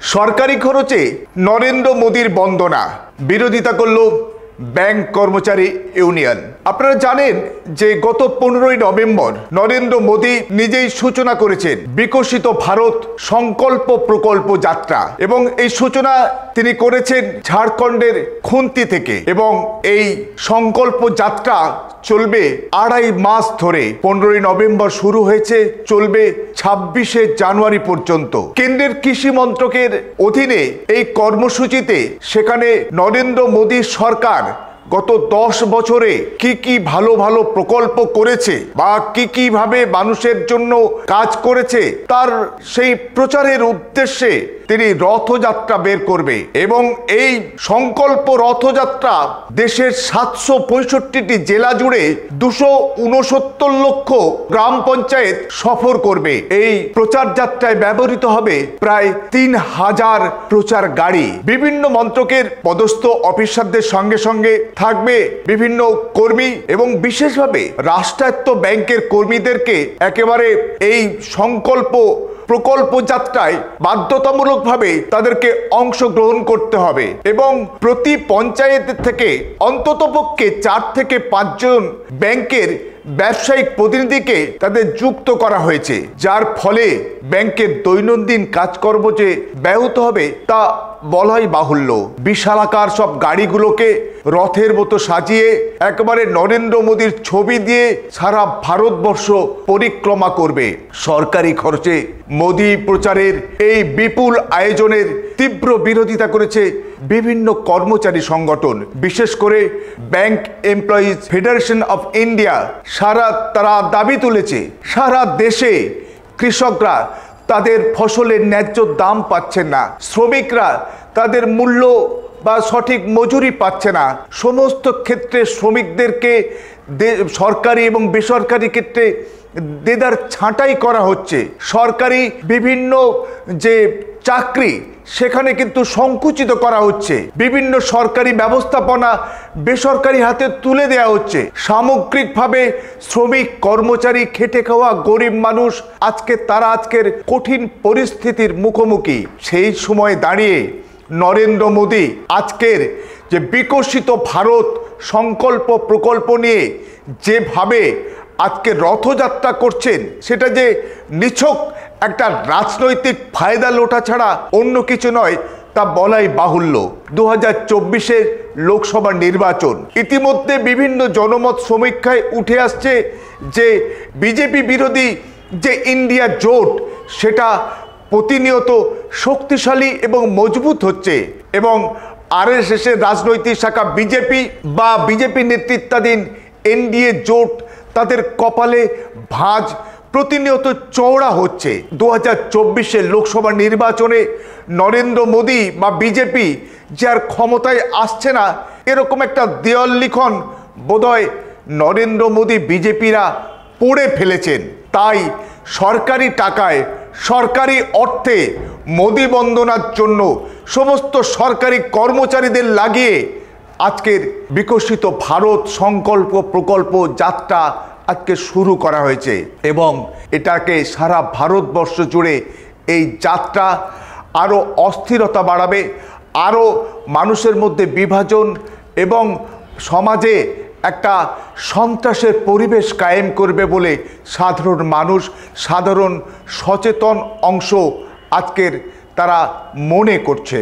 সরকারি খরচে নরেন্দ্র মোদীর বন্দনা, বিরোধিতা করল ব্যাংক কর্মচারী ইউনিয়ন। আপনারা জানেন যে গত 15ই নভেম্বর নরেন্দ্র মোদী নিজেই সূচনা করেছেন বিকশিত ভারত সংকল্প প্রকল্প যাত্রা, এবং এই সূচনা তিনি করেছেন ঝাড়খণ্ডের খুন্তি থেকে, এবং এই সংকল্প যাত্রা চলবে 2.5 মাস ধরে। 15ই নভেম্বর শুরু হয়েছে, চলবে 26শে জানুয়ারি পর্যন্ত। কেন্দ্রের কৃষি মন্ত্রকের অধীনে এই কর্মসূচিতে সেখানে নরেন্দ্র মোদী সরকার গত 10 বছরে কি ভালো ভালো প্রকল্প করেছে বা কি ভাবে মানুষের জন্য কাজ করেছে, তার সেই প্রচারের উদ্দেশ্যে তিনি রথযাত্রা বের করবে, এবং এই সংকল্প রথযাত্রা দেশের 765টি জেলা জুড়ে 269 লক্ষ গ্রাম পঞ্চায়েত সফর করবে। এই প্রচার যাত্রায় ব্যবহৃত হবে প্রায় 3000 প্রচার গাড়ি। বিভিন্ন মন্ত্রকের পদস্থ অফিসারদের সঙ্গে সঙ্গে থাকবে বিভিন্ন কর্মী, এবং বিশেষভাবে রাষ্ট্রায়ত্ত ব্যাংকের কর্মীদেরকে একেবারে এই সংকল্প প্রকল্প যাত্রায় বাধ্যতামূলকভাবে তাদেরকে অংশগ্রহণ করতে হবে, এবং প্রতি পঞ্চায়েত থেকে অন্ততপক্ষে 4 থেকে 5 জন ব্যাংকের ব্যবসায়িক প্রতিনিধিকে তাদের যুক্ত করা হয়েছে, যার ফলে ব্যাংকের দৈনন্দিন কাজকর্ম যে ব্যাহত হবে তা বলাই বাহুল্য। বিশালাকার সব গাড়িগুলোকে রথের মতো সাজিয়ে একেবারে নরেন্দ্র মোদীর ছবি দিয়ে সারা ভারতবর্ষ পরিক্রমা করবে। সরকারি খরচে মোদী প্রচারের এই বিপুল আয়োজনের তীব্র বিরোধিতা করেছে বিভিন্ন কর্মচারী সংগঠন, বিশেষ করে bank employees federation of India. তারা দাবি তুলেছে সারা দেশে কৃষকরা তাদের ফসলের ন্যায্য দাম পাচ্ছে না, শ্রমিকরা তাদের মূল্য বা সঠিক মজুরি পাচ্ছে না। সমস্ত ক্ষেত্রে শ্রমিকদেরকে সরকারি এবং বেসরকারি ক্ষেত্রে দেদার ছাঁটাই করা হচ্ছে। সরকারি বিভিন্ন যে চাকরি সেখানে কিন্তু সংকুচিত করা হচ্ছে, বিভিন্ন সরকারি ব্যবস্থাপনা বেসরকারি হাতে তুলে দেওয়া হচ্ছে। সামগ্রিকভাবে শ্রমিক কর্মচারী খেটে খাওয়া গরিব মানুষ আজকের কঠিন পরিস্থিতির মুখোমুখি। সেই সময় দাঁড়িয়ে নরেন্দ্র মোদী আজকের যে বিকশিত ভারত সংকল্প প্রকল্প নিয়ে যেভাবে আজকে রথযাত্রা করছেন, সেটা যে নিছক একটা রাজনৈতিক ফায়দা লোটা ছাড়া অন্য কিছু নয় তা বলাই বাহুল্য। 2024-এর লোকসভা নির্বাচন ইতিমধ্যে বিভিন্ন জনমত সমীক্ষায় উঠে আসছে যে বিজেপি বিরোধী যে ইন্ডিয়া জোট সেটা প্রতিনিয়ত শক্তিশালী এবং মজবুত হচ্ছে, এবং আরএসএসের রাজনৈতিক শাখা বিজেপি নেতৃত্বাধীন এনডিএ জোট তাদের কপালে ভাঁজ প্রতিনিয়ত চওড়া হচ্ছে। 2024-এর লোকসভা নির্বাচনে নরেন্দ্র মোদী বা বিজেপি যে আর ক্ষমতায় আসছে না, এরকম একটা দেওয়াল লিখন বোধহয় নরেন্দ্র মোদী বিজেপিরা পড়ে ফেলেছেন। তাই সরকারি টাকায় সরকারি অর্থে মোদী বন্দনার জন্য সমস্ত সরকারি কর্মচারীদের লাগিয়ে আজকের বিকশিত ভারত সংকল্প প্রকল্প যাত্রা আজকে শুরু করা হয়েছে, এবং এটাকে সারা ভারতবর্ষ জুড়ে এই যাত্রা আরও অস্থিরতা বাড়াবে, আরও মানুষের মধ্যে বিভাজন এবং সমাজে একটা সন্ত্রাসের পরিবেশ কায়েম করবে বলে সাধারণ মানুষ, সাধারণ সচেতন অংশ আজকের তারা মনে করছে।